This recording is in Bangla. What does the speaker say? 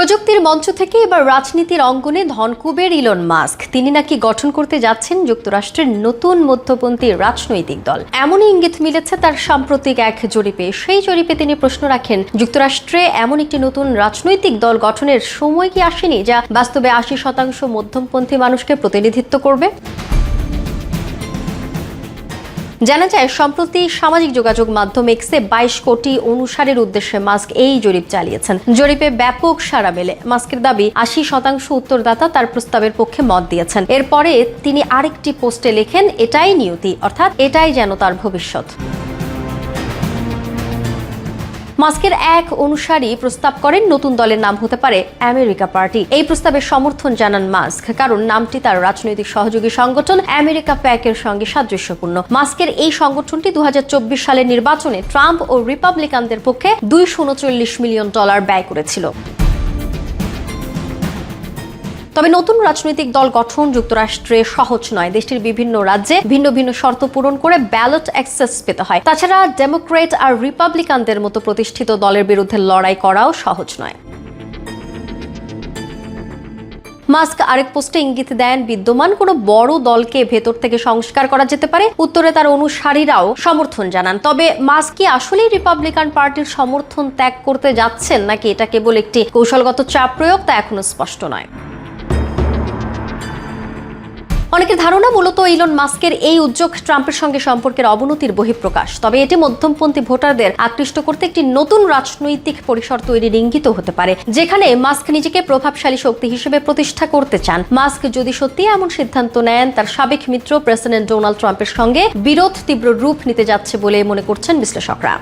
প্রযুক্তির মঞ্চ থেকে এবার রাজনীতির অঙ্গনে ধনকুবের ইলন মাস্ক। তিনি নাকি গঠন করতে যাচ্ছেন যুক্তরাষ্ট্রের নতুন মধ্যপন্থী রাজনৈতিক দল। এমনই ইঙ্গিত মিলেছে তার সাম্প্রতিক এক জরিপে। সেই জরিপে তিনি প্রশ্ন রাখেন, যুক্তরাষ্ট্রে এমন একটি নতুন রাজনৈতিক দল গঠনের সময় কি আসেনি যা বাস্তবে ৮০% মধ্যমপন্থী মানুষকে প্রতিনিধিত্ব করবে? জানা যায়, সম্প্রতি সামাজিক যোগাযোগ মাধ্যম এক্সে ২২ কোটি অনুসারীর উদ্দেশ্যে মাস্ক এই জরিপ চালিয়েছেন। জরিপে ব্যাপক সাড়া মেলে। মাস্কের দাবি ৮০% উত্তরদাতা তার প্রস্তাবের পক্ষে মত দিয়েছেন। এরপরে তিনি আরেকটি পোস্টে লেখেন, এটাই নিয়তি, অর্থাৎ এটাই যেন তার ভবিষ্যৎ। মাস্কের এক অনুসারী প্রস্তাব করেন নতুন দলের নাম হতে পারে আমেরিকা পার্টি। এই প্রস্তাবের সমর্থন জানান মাস্ক, কারণ নামটি তার রাজনৈতিক সহযোগী সংগঠন আমেরিকা প্যাকের সঙ্গে সাদৃশ্যপূর্ণ। মাস্কের এই সংগঠনটি ২০২৪ সালের নির্বাচনে ট্রাম্প ও রিপাবলিকানদের পক্ষে $২৩৯ মিলিয়ন ব্যয় করেছিল। তবে নতুন রাজনৈতিক দল গঠন যুক্তরাষ্ট্রে সহজ নয়। দেশটির বিভিন্ন রাজ্যে ভিন্ন ভিন্ন শর্ত পূরণ করে ব্যালট অ্যাক্সেস পেতে হয়। তাছাড়া ডেমোক্রেট আর রিপাবলিকানদের মতো প্রতিষ্ঠিত দলের বিরুদ্ধে লড়াই করাও সহজ নয়। মাস্ক আরেক পোস্টে ইঙ্গিত দেন, বিদ্যমান কোনো বড় দলকে ভেতর থেকে সংস্কার করা যেতে পারে। উত্তরে তার অনুসারীরাও সমর্থন জানান। তবে মাস্ক কি আসলেই রিপাবলিকান পার্টির সমর্থন ত্যাগ করতে যাচ্ছেন, নাকি এটা কেবল একটি কৌশলগত চাপ প্রয়োগ, তা এখনো স্পষ্ট নয়। অনেকের ধারণা, মূলত ইলন মাস্কের এই উদ্যোগ ট্রাম্পের সঙ্গে সম্পর্কের অবনতির বহিঃপ্রকাশ। তবে এটি মধ্যমপন্থী ভোটারদের আকৃষ্ট করতে একটি নতুন রাজনৈতিক পরিসর তৈরির ইঙ্গিত হতে পারে, যেখানে মাস্ক নিজেকে প্রভাবশালী শক্তি হিসেবে প্রতিষ্ঠা করতে চান। মাস্ক যদি সত্যি এমন সিদ্ধান্ত নেন, তার সাবেক মিত্র প্রেসিডেন্ট ডোনাল্ড ট্রাম্পের সঙ্গে বিরোধ তীব্র রূপ নিতে যাচ্ছে বলে মনে করছেন বিশ্লেষকরা।